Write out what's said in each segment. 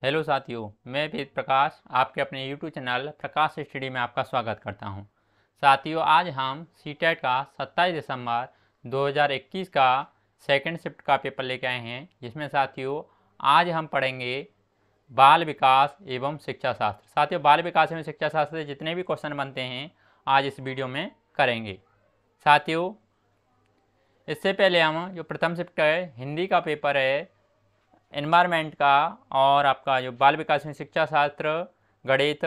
Hello साथियों, मैं वेद प्रकाश आपके अपने यूट्यूब चैनल प्रकाश स्टडी में आपका स्वागत करता हूं। साथियों, आज हम सीटेट का 27 दिसंबर 2021 का सेकंड शिफ्ट का पेपर लेके आए हैं, जिसमें साथियों आज हम पढ़ेंगे बाल विकास एवं शिक्षा शास्त्र। साथियों, बाल विकास एवं शिक्षा शास्त्र से जितने भी क्वेश्चन बनते हैं आज इस वीडियो में करेंगे। साथियों, इससे पहले हम जो प्रथम शिफ्ट है हिंदी का पेपर है, एनवायरनमेंट का और आपका जो बाल विकास में शिक्षा शास्त्र, गणित,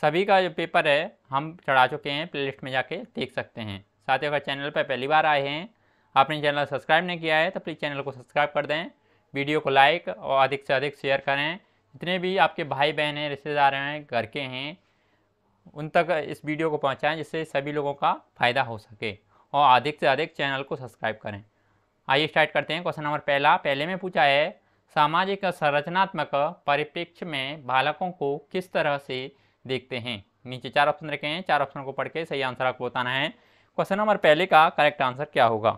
सभी का जो पेपर है हम चढ़ा चुके हैं। प्लेलिस्ट में जाके देख सकते हैं। साथियों, अगर चैनल पर पहली बार आए हैं, आपने चैनल सब्सक्राइब नहीं किया है तो प्लीज़ चैनल को सब्सक्राइब कर दें, वीडियो को लाइक और अधिक से अधिक शेयर करें। जितने भी आपके भाई बहन हैं, रिश्तेदार हैं, घर के हैं, उन तक इस वीडियो को पहुँचाएँ, जिससे सभी लोगों का फ़ायदा हो सके, और अधिक से अधिक चैनल को सब्सक्राइब करें। आइए स्टार्ट करते हैं। क्वेश्चन नंबर पहले में पूछा है, सामाजिक संरचनात्मक परिप्रेक्ष्य में बालकों को किस तरह से देखते हैं। नीचे 4 ऑप्शन रखे हैं, 4 ऑप्शन को पढ़ के सही आंसर आपको बताना है। क्वेश्चन नंबर पहले का करेक्ट आंसर क्या होगा।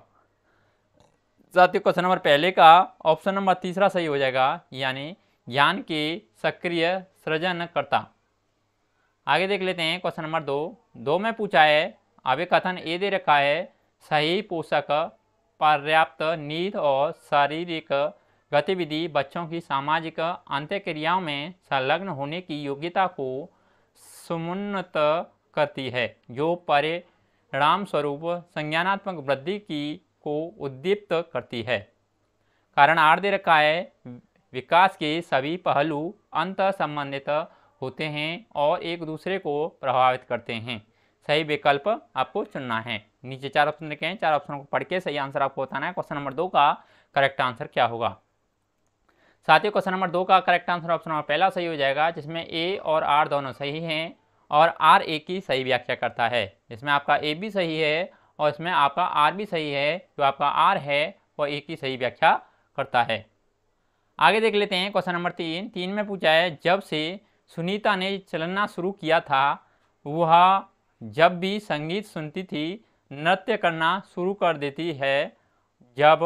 साथियों, क्वेश्चन नंबर पहले का ऑप्शन नंबर तीसरा सही हो जाएगा, यानी ज्ञान के सक्रिय सृजनकर्ता। आगे देख लेते हैं क्वेश्चन नंबर दो में पूछा है, आगे कथन ए दे रखा है, सही पोषक, पर्याप्त नींद और शारीरिक गतिविधि बच्चों की सामाजिक अंत्यक्रियाओं में संलग्न होने की योग्यता को समुन्नत करती है, जो परिणाम स्वरूप संज्ञानात्मक वृद्धि को उद्दीप्त करती है। कारण आर दे रखा है, विकास के सभी पहलू अंत संबंधित होते हैं और एक दूसरे को प्रभावित करते हैं। सही विकल्प आपको चुनना है। नीचे 4 ऑप्शन लिखे हैं, 4 ऑप्शन को पढ़ के सही आंसर आपको बताना है। क्वेश्चन नंबर 2 का करेक्ट आंसर क्या होगा। साथियों, क्वेश्चन नंबर 2 का करेक्ट आंसर ऑप्शन नंबर पहला सही हो जाएगा, जिसमें ए और आर दोनों सही हैं और आर ए की सही व्याख्या करता है। इसमें आपका ए भी सही है और इसमें आपका आर भी सही है। जो आपका आर है वह ए की सही व्याख्या करता है। आगे देख लेते हैं क्वेश्चन नंबर 3 में पूछा है, जब से सुनीता ने चलना शुरू किया था, वह जब भी संगीत सुनती थी नृत्य करना शुरू कर देती है। जब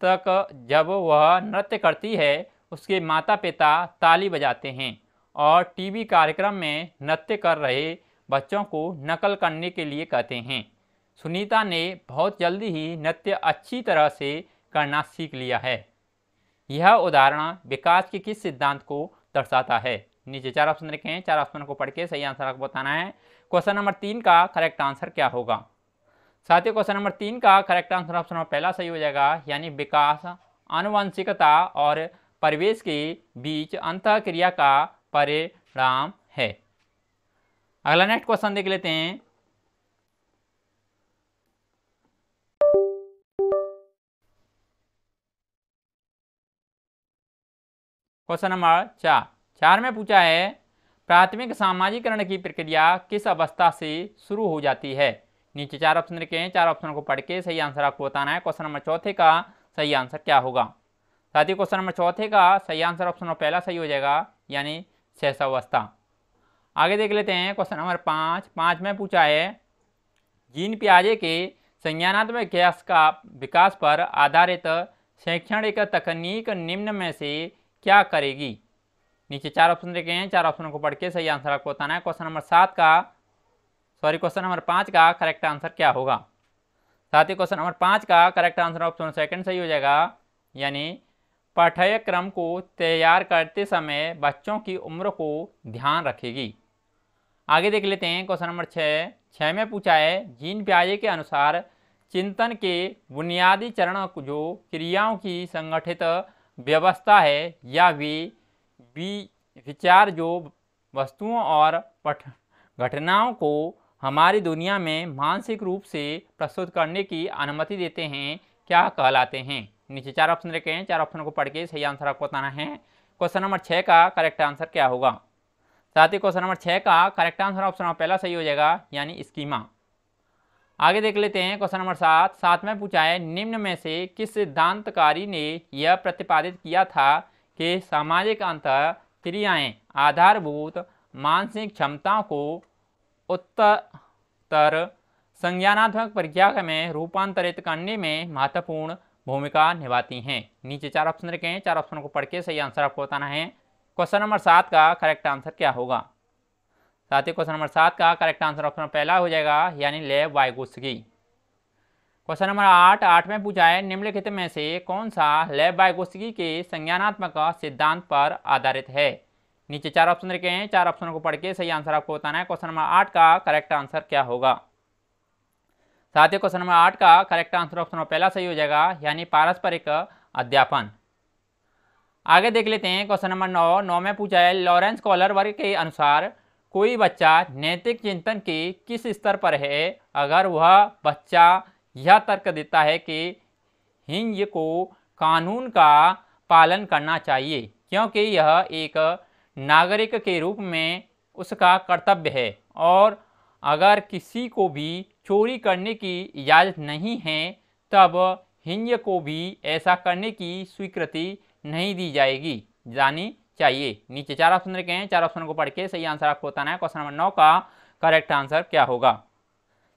वह नृत्य करती है, उसके माता पिता ताली बजाते हैं और टीवी कार्यक्रम में नृत्य कर रहे बच्चों को नकल करने के लिए कहते हैं। सुनीता ने बहुत जल्दी ही नृत्य अच्छी तरह से करना सीख लिया है। यह उदाहरण विकास के किस सिद्धांत को दर्शाता है। नीचे 4 ऑप्शन रखे हैं, 4 ऑप्शन को पढ़ के सही आंसर आपको बताना है। क्वेश्चन नंबर 3 का करेक्ट आंसर क्या होगा। साथियों, क्वेश्चन नंबर 3 का करेक्ट आंसर ऑप्शन नंबर पहला सही हो जाएगा, यानी विकास आनुवंशिकता और परिवेश के बीच अंतःक्रिया का परिणाम है। अगला नेक्स्ट क्वेश्चन देख लेते हैं। क्वेश्चन नंबर 4 में पूछा है, प्राथमिक सामाजिकरण की प्रक्रिया किस अवस्था से शुरू हो जाती है। नीचे 4 ऑप्शन रखे हैं, 4 ऑप्शन को पढ़ के सही आंसर आपको बताना है। क्वेश्चन नंबर 4 का सही आंसर क्या होगा। साथियों, क्वेश्चन नंबर 4 का सही आंसर ऑप्शन नंबर पहला सही हो जाएगा, यानी शैशवावस्था। आगे देख लेते हैं क्वेश्चन नंबर 5 में पूछा है, जीन पियाजे के संज्ञानात्मक विकास पर आधारित शैक्षणिक तकनीक निम्न में से क्या करेगी। नीचे 4 ऑप्शन रखे हैं, 4 ऑप्शनों को पढ़ के सही आंसर आपको बताना है। क्वेश्चन नंबर 5 का करेक्ट आंसर क्या होगा। साथियों, क्वेश्चन नंबर 5 का करेक्ट आंसर ऑप्शन सेकंड सही हो जाएगा, यानी पाठ्यक्रम को तैयार करते समय बच्चों की उम्र को ध्यान रखेगी। आगे देख लेते हैं क्वेश्चन नंबर 6 में पूछा है, जीन पियाजे के अनुसार चिंतन के बुनियादी चरण जो क्रियाओं की संगठित व्यवस्था है, या विचार जो वस्तुओं और घटनाओं को हमारी दुनिया में मानसिक रूप से प्रस्तुत करने की अनुमति देते हैं, क्या कहलाते हैं। नीचे 4 ऑप्शन रखे हैं, 4 ऑप्शन को पढ़ के सही आंसर आपको बताना है। क्वेश्चन नंबर 6 का करेक्ट आंसर क्या होगा। साथ ही क्वेश्चन नंबर 6 का करेक्ट आंसर ऑप्शन पहला सही हो जाएगा, यानी स्कीमा। आगे देख लेते हैं क्वेश्चन नंबर 7 में पूछा है, निम्न में से किस सिद्धांतकारी ने यह प्रतिपादित किया था कि सामाजिक अंतःक्रियाएं आधारभूत मानसिक क्षमताओं को उत्तर संज्ञानात्मक प्रक्रिया में रूपांतरित करने में महत्वपूर्ण भूमिका निभाती हैं। नीचे 4 ऑप्शन रखे हैं, 4 ऑप्शन को पढ़ के सही आंसर आपको बताना है। क्वेश्चन नंबर 7 का करेक्ट आंसर क्या होगा? साथियों क्वेश्चन नंबर 7 का करेक्ट आंसर ऑप्शन पहला हो जाएगा, यानी लेव वाइगोत्स्की। क्वेश्चन नंबर 8 में पूछा है निम्नलिखित में से कौन सा लेव वाइगोत्स्की के संज्ञानात्मक सिद्धांत पर आधारित है? नीचे 4 ऑप्शन रखे हैं, 4 ऑप्शनों को पढ़ के सही आंसर आपको बताना है। क्वेश्चन नंबर 8 का करेक्ट आंसर क्या होगा? साथियों क्वेश्चन नंबर 8 का करेक्ट आंसर ऑप्शन पहला सही हो जाएगा, यानी पारस्परिक अध्यापन। आगे देख लेते हैं क्वेश्चन नंबर 9 में पूछा है लॉरेंस कॉलर वर्ग के अनुसार कोई बच्चा नैतिक चिंतन के किस स्तर पर है अगर वह बच्चा यह तर्क देता है कि हिंज को कानून का पालन करना चाहिए क्योंकि यह एक नागरिक के रूप में उसका कर्तव्य है, और अगर किसी को भी चोरी करने की इजाज़त नहीं है तब हिंज को भी ऐसा करने की स्वीकृति नहीं दी जानी चाहिए। नीचे 4 ऑप्शन रखे हैं, 4 ऑप्शन को पढ़ के सही आंसर आपको बताना है। क्वेश्चन नंबर 9 का करेक्ट आंसर क्या होगा?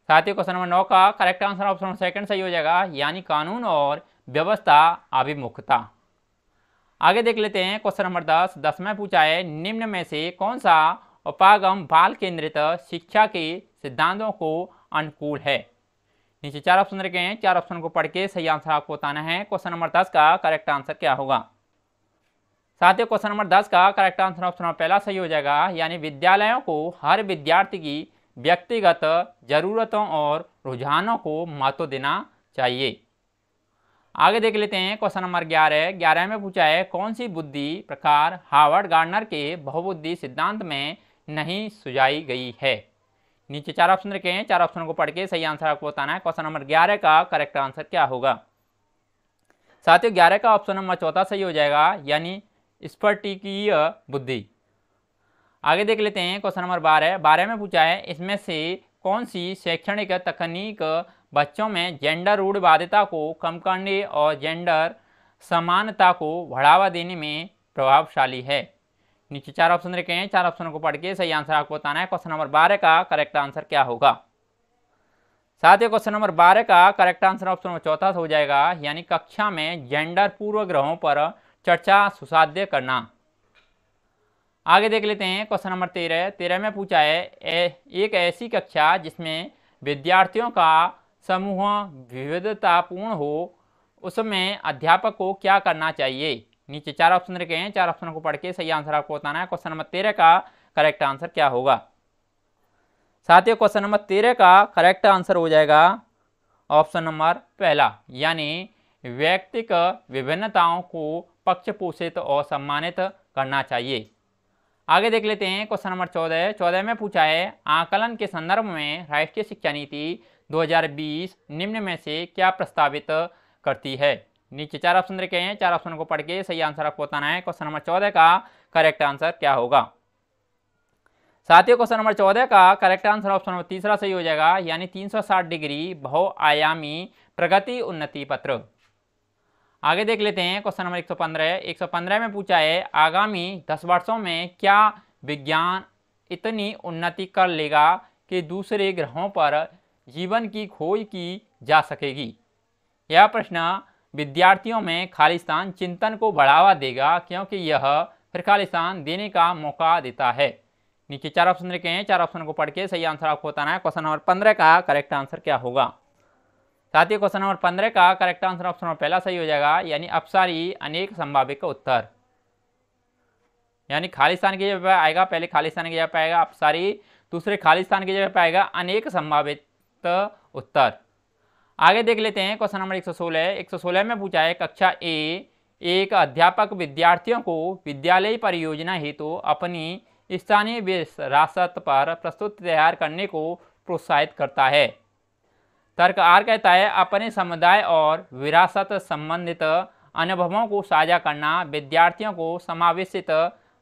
साथियों क्वेश्चन नंबर 9 का करेक्ट आंसर ऑप्शन सेकंड सही हो जाएगा, यानी कानून और व्यवस्था अभिमुखता। आगे देख लेते हैं क्वेश्चन नंबर 10 में पूछा है निम्न में से कौन सा उपागम बाल केंद्रित शिक्षा के सिद्धांतों को अनुकूल है? नीचे 4 ऑप्शन रखे हैं, 4 ऑप्शन को पढ़ के सही आंसर आपको बताना है। क्वेश्चन नंबर 10 का करेक्ट आंसर क्या होगा? साथियों क्वेश्चन नंबर 10 का करेक्ट आंसर ऑप्शन पहला सही हो जाएगा, यानी विद्यालयों को हर विद्यार्थी की व्यक्तिगत जरूरतों और रुझानों को महत्व देना चाहिए। आगे देख लेते हैं क्वेश्चन नंबर 11 में पूछा है कौन सी बुद्धि प्रकार हार्वर्ड गार्डनर के बहुबुद्धि सिद्धांत में नहीं सुझाई गई है? नीचे 4 ऑप्शन रखे हैं, 4 ऑप्शन को पढ़ के सही आंसर आपको बताना है। क्वेश्चन नंबर 11 का करेक्ट आंसर क्या होगा? साथियों 11 का ऑप्शन नंबर चौथा सही हो जाएगा, यानी स्फटिकीय बुद्धि। आगे देख लेते हैं क्वेश्चन नंबर 12 में पूछा है इसमें से कौन सी शैक्षणिक तकनीक बच्चों में जेंडर रूढ़िवादिता को कम करने और जेंडर समानता को बढ़ावा देने में प्रभावशाली है? नीचे 4 ऑप्शन रखे हैं, 4 ऑप्शन को पढ़ के सही आंसर आपको बताना है। क्वेश्चन नंबर 12 का करेक्ट आंसर क्या होगा? साथियों क्वेश्चन नंबर 12 का करेक्ट आंसर ऑप्शन नंबर चौथा हो जाएगा, यानी कक्षा में जेंडर पूर्वग्रहों पर चर्चा सुसाध्य करना। आगे देख लेते हैं क्वेश्चन नंबर 13 में पूछा है एक ऐसी कक्षा जिसमें विद्यार्थियों का समूह विविधतापूर्ण हो उसमें अध्यापक को क्या करना चाहिए? नीचे 4 ऑप्शन रखे हैं, 4 ऑप्शन को पढ़ के सही आंसर आपको बताना है। क्वेश्चन नंबर 13 का करेक्ट आंसर क्या होगा? साथियों क्वेश्चन नंबर 13 का करेक्ट आंसर हो जाएगा ऑप्शन नंबर पहला, यानी व्यक्तिक विभिन्नताओं को पक्षपोषित और सम्मानित करना चाहिए। आगे देख लेते हैं क्वेश्चन नंबर 14 में पूछा है आकलन के संदर्भ में राष्ट्रीय शिक्षा नीति 2020 निम्न में से क्या प्रस्तावित करती है? नीचे 4 ऑप्शन रखे हैं, 4 ऑप्शन को पढ़ के सही आंसर आपको बताना है। क्वेश्चन नंबर 14 का करेक्ट आंसर क्या होगा? साथियों क्वेश्चन नंबर 14 का करेक्ट आंसर ऑप्शन नंबर तीसरा सही हो जाएगा, यानी 360 डिग्री बहुआयामी प्रगति उन्नति पत्र। आगे देख लेते हैं क्वेश्चन नंबर 115 में पूछा है आगामी 10 वर्षों में क्या विज्ञान इतनी उन्नति कर लेगा कि दूसरे ग्रहों पर जीवन की खोज की जा सकेगी? यह प्रश्न विद्यार्थियों में खालिस्तान चिंतन को बढ़ावा देगा क्योंकि यह फिर खालिस्तान देने का मौका देता है। नीचे 4 ऑप्शन रखे हैं, 4 ऑप्शन को पढ़ के सही आंसर आपको बताना है। क्वेश्चन नंबर 15 का करेक्ट आंसर क्या होगा? साथियों क्वेश्चन नंबर 15 का करेक्ट आंसर ऑप्शन नंबर पहला सही हो जाएगा, यानी अपसारी अनेक संभावित का उत्तर, यानी खालिस्तान की जगह पर आएगा, पहले खालिस्तान की जगह पर आएगा अपसारी, दूसरे खालिस्तान की जगह पर आएगा अनेक संभावित उत्तर। आगे देख लेते हैं क्वेश्चन नंबर 116 में पूछा है कक्षा एक अध्यापक विद्यार्थियों को विद्यालय परियोजना हेतु अपनी स्थानीय विरासत पर प्रस्तुति तैयार करने को प्रोत्साहित करता है। तर्क आर कहता है अपने समुदाय और विरासत संबंधित अनुभवों को साझा करना विद्यार्थियों को समावेशित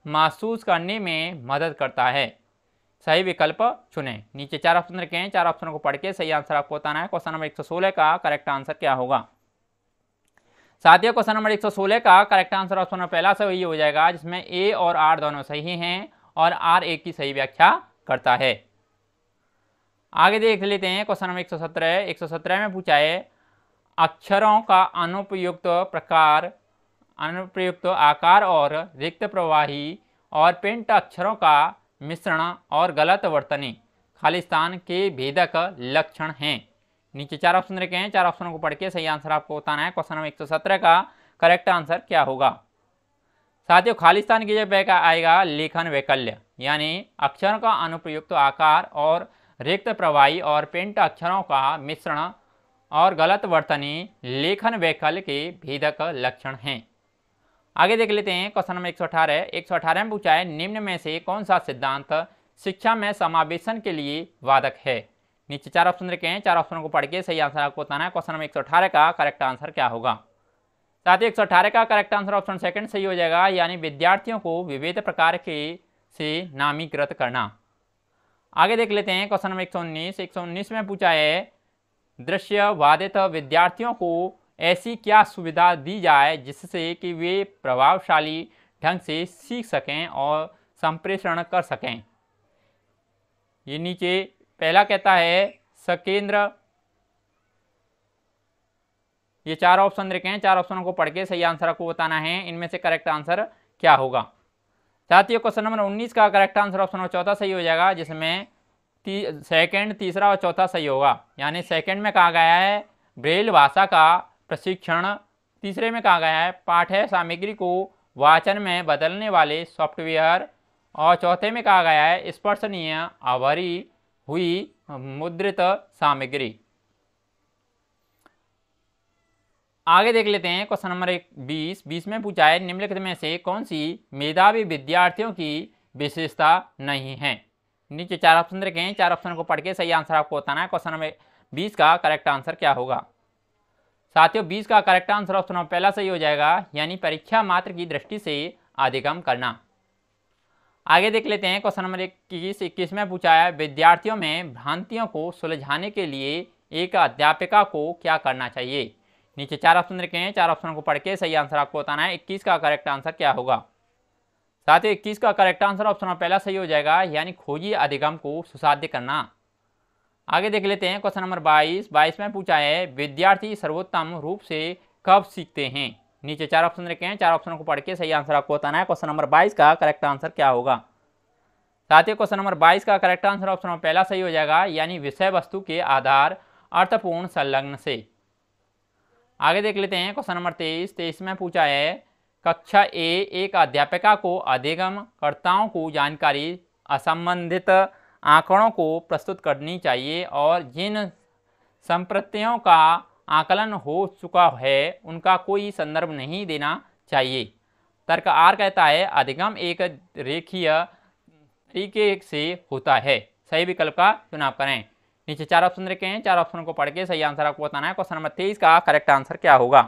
महसूस करने में मदद करता है। सही विकल्प चुनें। नीचे 4 ऑप्शन रखे हैं, 4 ऑप्शनों को पढ़ के सही आंसर आपको बताना है। क्वेश्चन नंबर 116 का करेक्ट आंसर क्या होगा? साथियों क्वेश्चन नंबर 116 का करेक्ट आंसर ऑप्शन नंबर पहला सही हो जाएगा, जिसमें ए और आर दोनों सही हैं और आर एक की सही व्याख्या करता है। आगे देख लेते हैं क्वेश्चन नंबर 117 में पूछा है अक्षरों का अनुपयुक्त आकार और रिक्त प्रवाही और पेंट अक्षरों का मिश्रण और गलत वर्तनी खालिस्तान के भेदक लक्षण हैं। नीचे 4 ऑप्शन रखे हैं, 4 ऑप्शनों को पढ़ के सही आंसर आपको बताना है। क्वेश्चन नंबर 117 का करेक्ट आंसर क्या होगा? साथियों, खालिस्तान की जगह का आएगा लेखन वैकल्य, यानी अक्षरों का अनुप्रयुक्त आकार और रिक्त प्रवाही और पेंट अक्षरों का मिश्रण और गलत वर्तनी लेखन वैकल्य के भेदक लक्षण हैं। आगे देख लेते हैं क्वेश्चन नंबर 118 में पूछा है, निम्न में से कौन सा सिद्धांत शिक्षा में समावेशन के लिए वादक है? नीचे 4 ऑप्शन रखे हैं, 4 ऑप्शनों को पढ़ के सही आंसर आपको बताना है। क्वेश्चन नंबर 118 का करेक्ट आंसर क्या होगा? साथियों, 118 का करेक्ट आंसर ऑप्शन सेकंड सही हो जाएगा, यानी विद्यार्थियों को विविध प्रकार के से नामीकृत करना। आगे देख लेते हैं क्वेश्चन नंबर 119 में पूछा है, दृश्यवादित विद्यार्थियों को ऐसी क्या सुविधा दी जाए जिससे कि वे प्रभावशाली ढंग से सीख सकें और संप्रेषण कर सकें? ये नीचे पहला कहता है सकेंद्र। ये 4 ऑप्शन रखे हैं, 4 ऑप्शनों को पढ़ के सही आंसर आपको बताना है, इनमें से करेक्ट आंसर क्या होगा? साथियों, क्वेश्चन नंबर 19 का करेक्ट आंसर ऑप्शन नंबर 14 सही हो जाएगा, जिसमें सेकंड, तीसरा और चौथा सही होगा। यानी सेकंड में कहा गया है ब्रेल भाषा का प्रशिक्षण, तीसरे में कहा गया है पाठ्य सामग्री को वाचन में बदलने वाले सॉफ्टवेयर, और चौथे में कहा गया है स्पर्शनीय आवरी हुई मुद्रित सामग्री। आगे देख लेते हैं क्वेश्चन नंबर 20 में पूछा है, निम्नलिखित में से कौन सी मेधावी विद्यार्थियों की विशेषता नहीं है? नीचे 4 ऑप्शन रखे हैं, 4 ऑप्शन को पढ़ के सही आंसर आपको बताना है। क्वेश्चन नंबर 20 का करेक्ट आंसर क्या होगा? साथियों, 20 का करेक्ट आंसर ऑप्शन नंबर पहला सही हो जाएगा, यानी परीक्षा मात्र की दृष्टि से अधिगम करना। आगे देख लेते हैं क्वेश्चन नंबर 21 में पूछा है, विद्यार्थियों में भ्रांतियों को सुलझाने के लिए एक अध्यापिका को क्या करना चाहिए? नीचे 4 ऑप्शन रखे हैं, 4 ऑप्शनों को पढ़ के सही आंसर आपको बताना है। 21 का करेक्ट आंसर क्या होगा? साथियों, 21 का करेक्ट आंसर ऑप्शन पहला सही हो जाएगा, यानी खोजी अधिगम को सुसाध्य करना। आगे देख लेते हैं क्वेश्चन नंबर 22 में पूछा है, विद्यार्थी सर्वोत्तम रूप से कब सीखते हैं? नीचे 4 ऑप्शन रखे हैं, 4 ऑप्शनों को पढ़ के सही आंसर आपको बताना है। क्वेश्चन नंबर 22 का करेक्ट आंसर क्या होगा? साथियों, क्वेश्चन नंबर 22 का करेक्ट आंसर ऑप्शन पहला सही हो जाएगा, यानी विषय वस्तु के आधार अर्थपूर्ण संलग्न से। आगे देख लेते हैं क्वेश्चन नंबर 23 में पूछा है, कक्षा ए एक अध्यापिका को अधिगमकर्ताओं को जानकारी असंबंधित आंकड़ों को प्रस्तुत करनी चाहिए और जिन संप्रत्ययों का आकलन हो चुका है उनका कोई संदर्भ नहीं देना चाहिए। तर्क आर कहता है अधिगम एक रेखीय तरीके से होता है। सही विकल्प का चुनाव करें। नीचे 4 ऑप्शन रखे हैं, 4 ऑप्शनों को पढ़ के सही आंसर आपको बताना है। क्वेश्चन नंबर 23 का करेक्ट आंसर क्या होगा?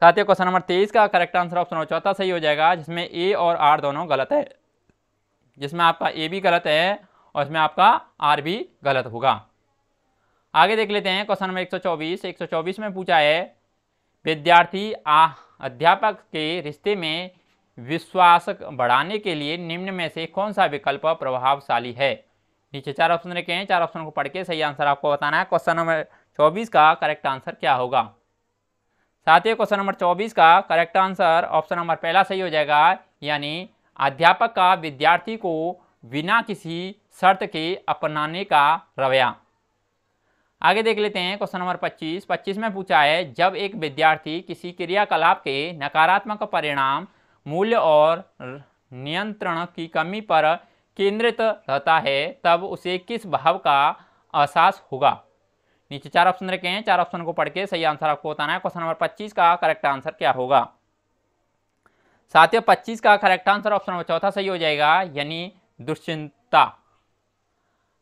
साथियों, क्वेश्चन नंबर 23 का करेक्ट आंसर ऑप्शन चौथा सही हो जाएगा, जिसमें ए और आर दोनों गलत है, जिसमें आपका ए भी गलत है और इसमें आपका आर भी गलत होगा। आगे देख लेते हैं क्वेश्चन नंबर 124 में पूछा है, विद्यार्थी अध्यापक के रिश्ते में विश्वास बढ़ाने के लिए निम्न में से कौन सा विकल्प प्रभावशाली है? नीचे 4 ऑप्शन रखे हैं, 4 ऑप्शन को पढ़ के सही आंसर आपको बताना है। क्वेश्चन नंबर 24 का करेक्ट आंसर क्या होगा? साथियों, क्वेश्चन नंबर 24 का करेक्ट आंसर ऑप्शन नंबर पहला सही हो जाएगा, यानी अध्यापक का विद्यार्थी को बिना किसी शर्त के अपनाने का रवैया। आगे देख लेते हैं क्वेश्चन नंबर 25 में पूछा है, जब एक विद्यार्थी किसी क्रियाकलाप के नकारात्मक परिणाम, मूल्य और नियंत्रण की कमी पर केंद्रित रहता है तब उसे किस भाव का एहसास होगा? नीचे 4 ऑप्शन रखे हैं, 4 ऑप्शन को पढ़ के सही आंसर आपको बताना है। क्वेश्चन नंबर 25 का करेक्ट आंसर क्या होगा? साथियों, 25 का करेक्ट आंसर ऑप्शन नंबर चौथा सही हो जाएगा, यानी दुश्चिंता।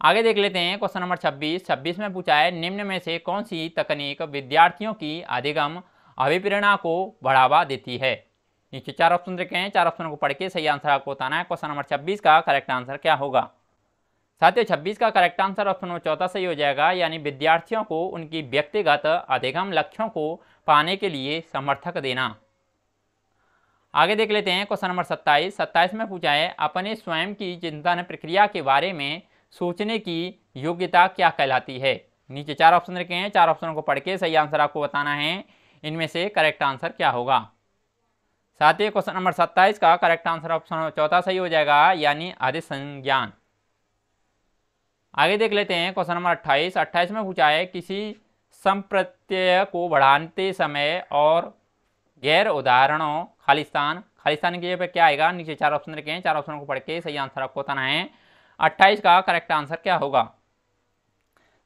आगे देख लेते हैं क्वेश्चन नंबर 26 में पूछा है, निम्न में से कौन सी तकनीक विद्यार्थियों की अधिगम अभिप्रेरणा को बढ़ावा देती है? नीचे 4 ऑप्शन रखे हैं, 4 ऑप्शन को पढ़ के सही आंसर आपको बताना है। क्वेश्चन नंबर 26 का करेक्ट आंसर क्या होगा? साथियों, 26 का करेक्ट आंसर ऑप्शन नंबर चौथा सही हो जाएगा, यानी विद्यार्थियों को उनकी व्यक्तिगत अधिगम लक्ष्यों को पाने के लिए समर्थक देना। आगे देख लेते हैं क्वेश्चन नंबर 27 में पूछा है, अपने स्वयं की चिंतन प्रक्रिया के बारे में सोचने की योग्यता क्या कहलाती है? नीचे 4 ऑप्शन रखे हैं, 4 ऑप्शनों को पढ़ के सही आंसर आपको बताना है, इनमें से करेक्ट आंसर क्या होगा? साथ ही क्वेश्चन नंबर 27 का करेक्ट आंसर ऑप्शन चौथा सही हो जाएगा, यानी अधिसंज्ञान। आगे देख लेते हैं क्वेश्चन नंबर 28। 28 में पूछा है किसी संप्रत्यय को बढ़ाते समय और गैर उदाहरणों खालिस्तान की जगह पे क्या आएगा। नीचे 4 ऑप्शन रखे हैं, 4 ऑप्शन को पढ़ के सही आंसर आपको बताना है। 28 का करेक्ट आंसर क्या होगा।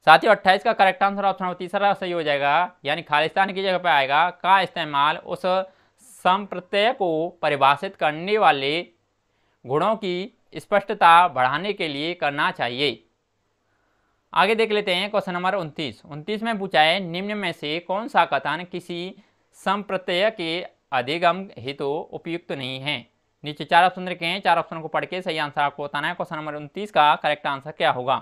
साथियों 28 का करेक्ट आंसर ऑप्शन तीसरा सही हो जाएगा, यानी खालिस्तान की जगह पे आएगा का इस्तेमाल उस संप्रत्यय को परिभाषित करने वाले गुणों की स्पष्टता बढ़ाने के लिए करना चाहिए। आगे देख लेते हैं क्वेश्चन नंबर 29 में पूछा है निम्न में से कौन सा कथन किसी संप्रत्यय के अधिगम हेतु उपयुक्त नहीं है। नीचे 4 ऑप्शन रखे हैं, 4 ऑप्शन को पढ़ के सही आंसर आपको बताना है। क्वेश्चन नंबर 29 का करेक्ट आंसर क्या होगा।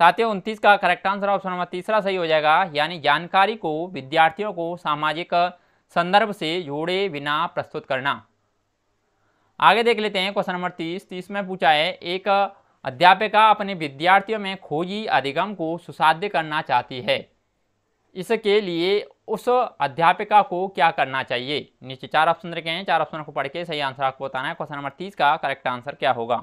साथियों 29 का करेक्ट आंसर ऑप्शन नंबर तीसरा सही हो जाएगा, यानी जानकारी को विद्यार्थियों को सामाजिक संदर्भ से जोड़े बिना प्रस्तुत करना। आगे देख लेते हैं क्वेश्चन नंबर 30 में पूछा है एक अध्यापिका अपने विद्यार्थियों में खोजी अधिगम को सुसाध्य करना चाहती है, इसके लिए उस अध्यापिका को क्या करना चाहिए। नीचे 4 ऑप्शन रखे हैं, 4 ऑप्शन को पढ़ के सही आंसर आपको बताना है। क्वेश्चन नंबर 30 का करेक्ट आंसर क्या होगा।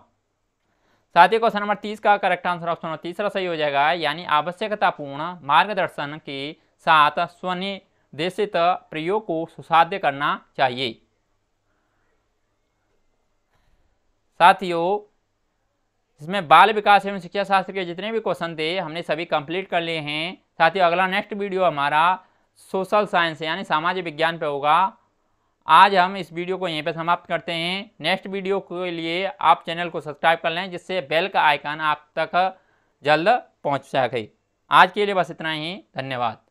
साथ ही क्वेश्चन नंबर 30 का करेक्ट आंसर ऑप्शन तीसरा सही हो जाएगा, यानी आवश्यकतापूर्ण मार्गदर्शन के साथ स्वनिर्देशित प्रयोग को सुसाध्य करना चाहिए। साथियों इसमें बाल विकास एवं शिक्षा शास्त्र के जितने भी क्वेश्चन थे हमने सभी कंप्लीट कर लिए हैं। साथियों अगला नेक्स्ट वीडियो हमारा सोशल साइंस यानी सामाजिक विज्ञान पे होगा। आज हम इस वीडियो को यहीं पे समाप्त करते हैं। नेक्स्ट वीडियो के लिए आप चैनल को सब्सक्राइब कर लें, जिससे बेल का आइकन आप तक जल्द पहुंच सके। आज के लिए बस इतना ही, धन्यवाद।